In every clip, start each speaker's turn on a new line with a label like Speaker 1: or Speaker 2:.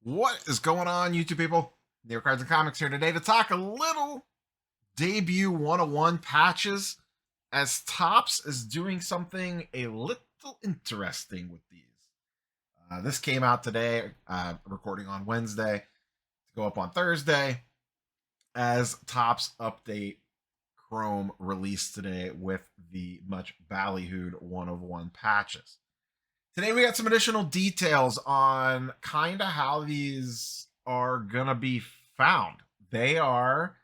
Speaker 1: What is going on, YouTube people? Neo Cards and Comics here today to talk a little debut 101 patches, as Topps is doing something a little interesting with these. This came out today, recording on Wednesday, to go up on Thursday, as Topps update Chrome released today with the much ballyhooed 101 patches. Today we got some additional details on kind of how these are gonna be found. They are,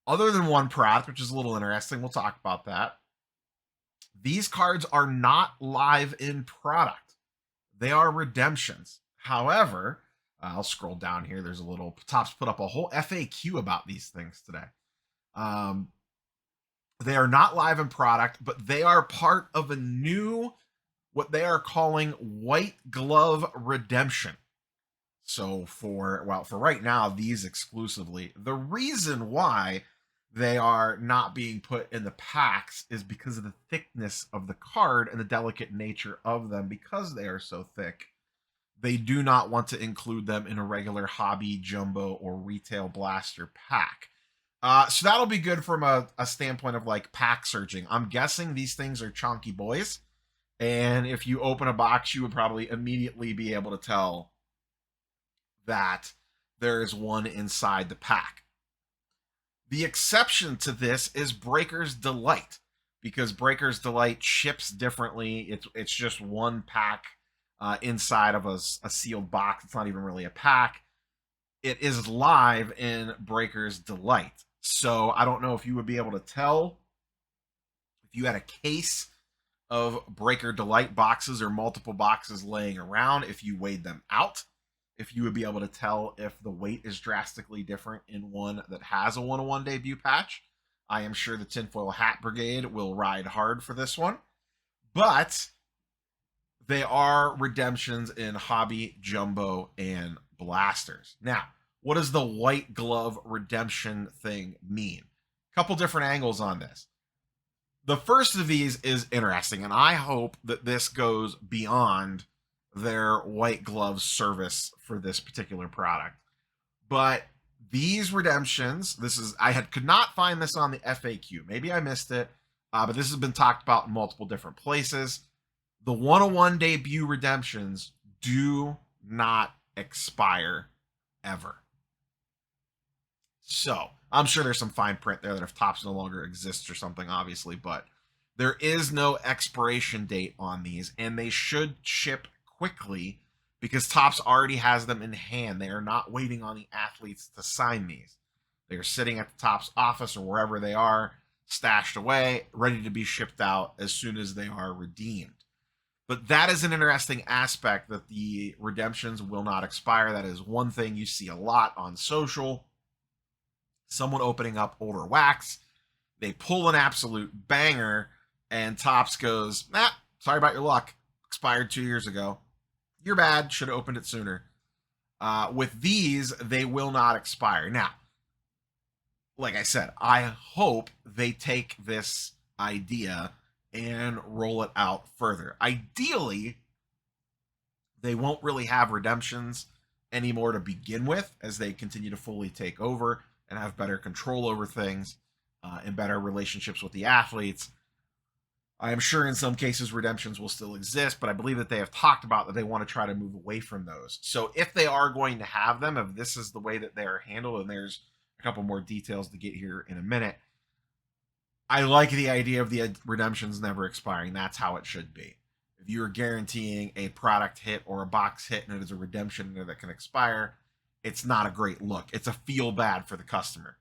Speaker 1: other than one product, which is a little interesting, we'll talk about that. These cards are not live in product. They are redemptions. However, I'll scroll down here. There's a little, Topps put up a whole FAQ about these things today. They are not live in product, but they are part of a new, what they are calling white glove redemption. So for right now, these exclusively, the reason why they are not being put in the packs is because of the thickness of the card and the delicate nature of them. Because they are so thick, they do not want to include them in a regular hobby, jumbo, or retail blaster pack. So that'll be good from a standpoint of like pack searching. I'm guessing these things are chunky boys. And if you open a box, you would probably immediately be able to tell that there is one inside the pack. The exception to this is Breaker's Delight, because Breaker's Delight ships differently. It's just one pack inside of a sealed box. It's not even really a pack. It is live in Breaker's Delight. So I don't know if you would be able to tell if you had a case of Breaker Delight boxes or multiple boxes laying around, if you weighed them out, if you would be able to tell if the weight is drastically different in one that has a 101 debut patch. I am sure the Tinfoil Hat Brigade will ride hard for this one, but they are redemptions in hobby, jumbo, and blasters. Now, what does the white glove redemption thing mean? A couple different angles on this. The first of these is interesting, and I hope that this goes beyond their white glove service for this particular product. But these redemptions, could not find this on the FAQ. Maybe I missed it, but this has been talked about in multiple different places. The 101 debut redemptions do not expire ever. So I'm sure there's some fine print there that if Topps no longer exists or something, obviously, but there is no expiration date on these, and they should ship quickly because Topps already has them in hand. They are not waiting on the athletes to sign these. They are sitting at the Topps office or wherever they are, stashed away, ready to be shipped out as soon as they are redeemed. But that is an interesting aspect, that the redemptions will not expire. That is one thing you see a lot on social. Someone opening up older wax, they pull an absolute banger, and Topps goes, sorry about your luck. Expired 2 years ago. You're bad. Should have opened it sooner. With these, they will not expire. Now, like I said, I hope they take this idea and roll it out further. Ideally, they won't really have redemptions anymore to begin with as they continue to fully take over and have better control over things and better relationships with the athletes. I am sure in some cases redemptions will still exist, but I believe that they have talked about that they want to try to move away from those. So if they are going to have them, if this is the way that they are handled, and there's a couple more details to get here in a minute, I like the idea of the redemptions never expiring. That's how it should be. If you are guaranteeing a product hit or a box hit and it is a redemption there that can expire, it's not a great look. It's a feel bad for the customer.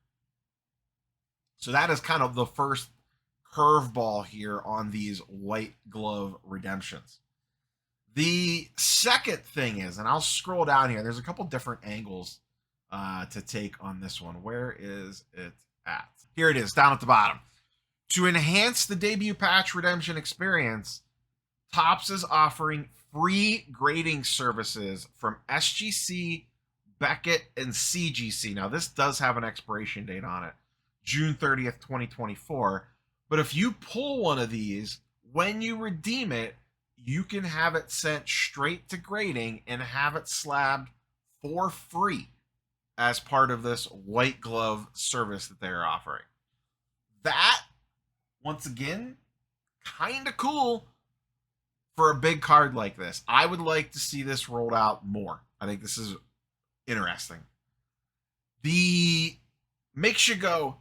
Speaker 1: So that is kind of the first curveball here on these white glove redemptions. The second thing is, and I'll scroll down here, there's a couple different angles to take on this one. Where is it at? Here it is, down at the bottom. To enhance the debut patch redemption experience, Topps is offering free grading services from SGC, Beckett, and CGC. Now, this does have an expiration date on it, June 30th, 2024. But if you pull one of these, when you redeem it, you can have it sent straight to grading and have it slabbed for free as part of this white glove service that they're offering. That, once again, kind of cool for a big card like this. I would like to see this rolled out more. I think this is interesting. The makes you go,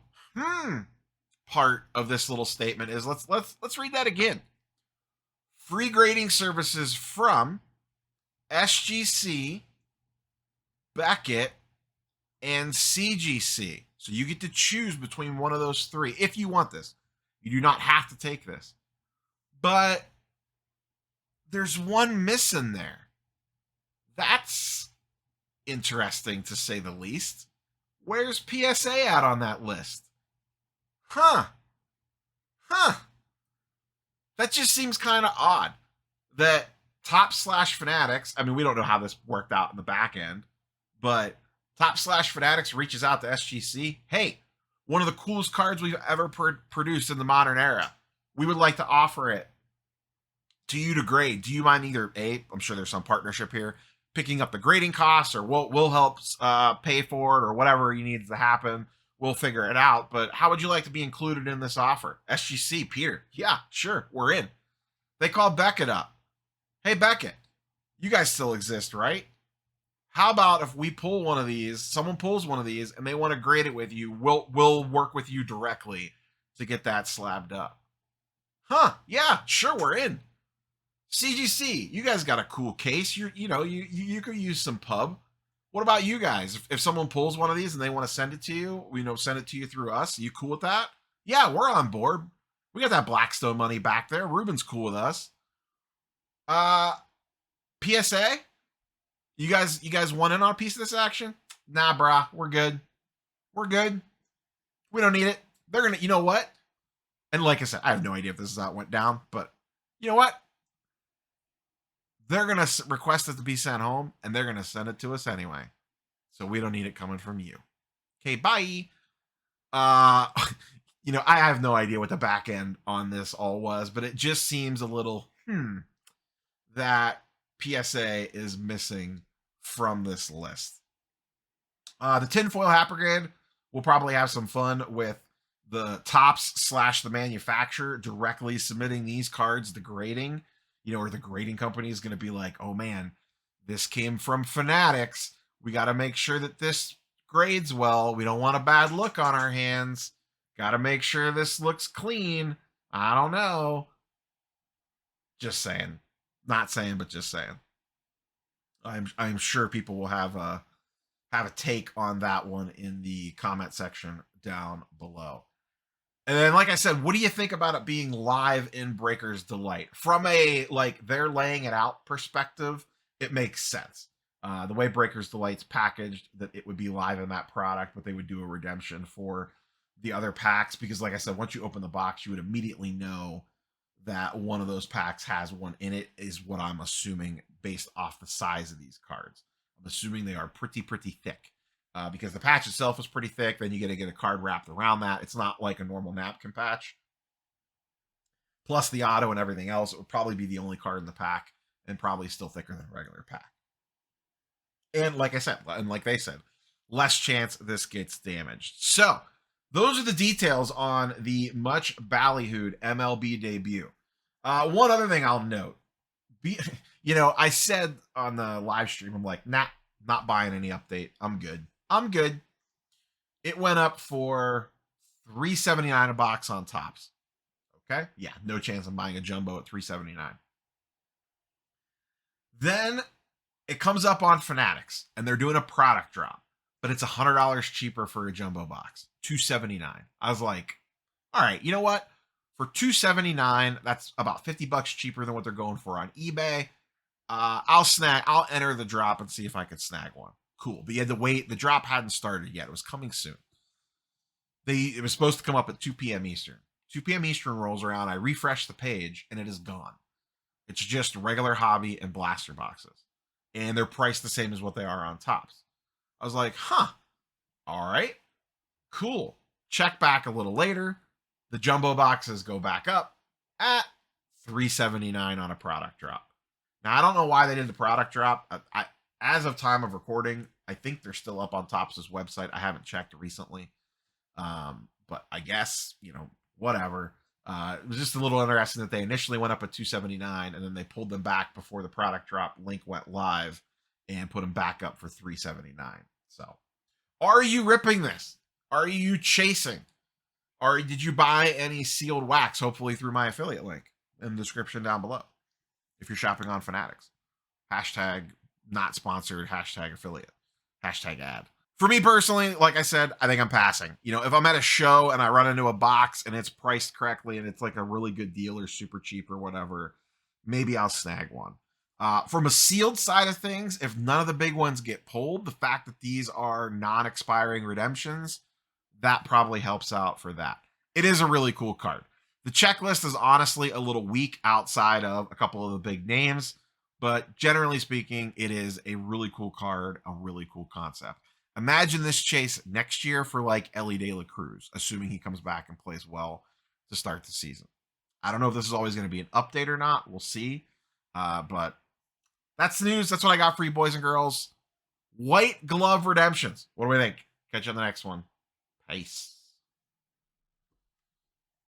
Speaker 1: part of this little statement is let's read that again. Free grading services from SGC, Beckett, and CGC. So you get to choose between one of those three if you want this. You do not have to take this. But there's one missing there. That's interesting to say the least. Where's PSA at on that list? Huh. That just seems kind of odd that Top/Fanatics, I mean, we don't know how this worked out in the back end, but Top/Fanatics reaches out to SGC. Hey, one of the coolest cards we've ever produced in the modern era. We would like to offer it to you to grade. Do you mind either I'm sure there's some partnership here, picking up the grading costs, or we'll help pay for it, or whatever you need to happen. We'll figure it out. But how would you like to be included in this offer? SGC, Peter. Yeah, sure, we're in. They call Beckett up. Hey, Beckett, you guys still exist, right? How about if we pull one of these, someone pulls one of these, and they want to grade it with you, we'll work with you directly to get that slabbed up. Huh, yeah, sure, we're in. CGC, you guys got a cool case. You could use some pub. What about you guys? If someone pulls one of these and they want to send it to you, send it to you through us. Are you cool with that? Yeah, we're on board. We got that Blackstone money back there. Ruben's cool with us. PSA, you guys want in on a piece of this action? Nah, brah, we're good. We're good. We don't need it. They're gonna, you know what? And like I said, I have no idea if this is how it went down, but you know what? They're going to request it to be sent home, and they're going to send it to us anyway. So we don't need it coming from you. Okay, bye. I have no idea what the back end on this all was, but it just seems a little, that PSA is missing from this list. The tinfoil Happergrid will probably have some fun with the Tops / the manufacturer directly submitting these cards to grading. Or the grading company is going to be like, oh man, this came from Fanatics. We got to make sure that this grades well. We don't want a bad look on our hands. Got to make sure this looks clean. I don't know. Just saying. Not saying, but just saying. I'm sure people will have a take on that one in the comment section down below. And then, like I said, what do you think about it being live in Breaker's Delight? From a, they're laying it out perspective, it makes sense. The way Breaker's Delight's packaged, that it would be live in that product, but they would do a redemption for the other packs. Because, like I said, once you open the box, you would immediately know that one of those packs has one in it, is what I'm assuming based off the size of these cards. I'm assuming they are pretty thick. Because the patch itself is pretty thick, then you got to get a card wrapped around that. It's not like a normal napkin patch. Plus the auto and everything else, it would probably be the only card in the pack, and probably still thicker than a regular pack. And like I said, and like they said, less chance this gets damaged. So those are the details on the much ballyhooed MLB debut. One other thing I'll note, I said on the live stream, I'm like, not buying any update. I'm good. It went up for $3.79 a box on Tops. Okay? Yeah, no chance I'm buying a jumbo at $3.79. Then it comes up on Fanatics, and they're doing a product drop, but it's $100 cheaper for a jumbo box. $2.79. I was like, all right, you know what? For $2.79, that's about $50 cheaper than what they're going for on eBay. I'll enter the drop and see if I can snag one. Cool. But you had to wait. The drop hadn't started yet. It was coming soon. It was supposed to come up at 2 p.m. Eastern. 2 p.m. Eastern rolls around. I refresh the page, and it is gone. It's just regular hobby and blaster boxes. And they're priced the same as what they are on Tops. I was like, all right, cool. Check back a little later. The jumbo boxes go back up at $3.79 on a product drop. Now, I don't know why they did the product drop. as of time of recording, I think they're still up on Topps' website. I haven't checked recently. But I guess, whatever. It was just a little interesting that they initially went up at 279 and then they pulled them back before the product drop link went live and put them back up for 379. So, are you ripping this? Are you chasing? Or did you buy any sealed wax, hopefully through my affiliate link in the description down below? If you're shopping on Fanatics. Hashtag not sponsored, hashtag affiliate, hashtag ad. For me personally, like I said, I think I'm passing. If I'm at a show and I run into a box and it's priced correctly and it's like a really good deal or super cheap or whatever, maybe I'll snag one. From a sealed side of things, if none of the big ones get pulled, the fact that these are non-expiring redemptions, that probably helps out for that. It is a really cool card. The checklist is honestly a little weak outside of a couple of the big names, but generally speaking, it is a really cool card, a really cool concept. Imagine this chase next year for like Ellie De La Cruz, assuming he comes back and plays well to start the season. I don't know if this is always going to be an update or not. We'll see. But that's the news. That's what I got for you, boys and girls. White glove redemptions. What do we think? Catch you on the next one. Peace.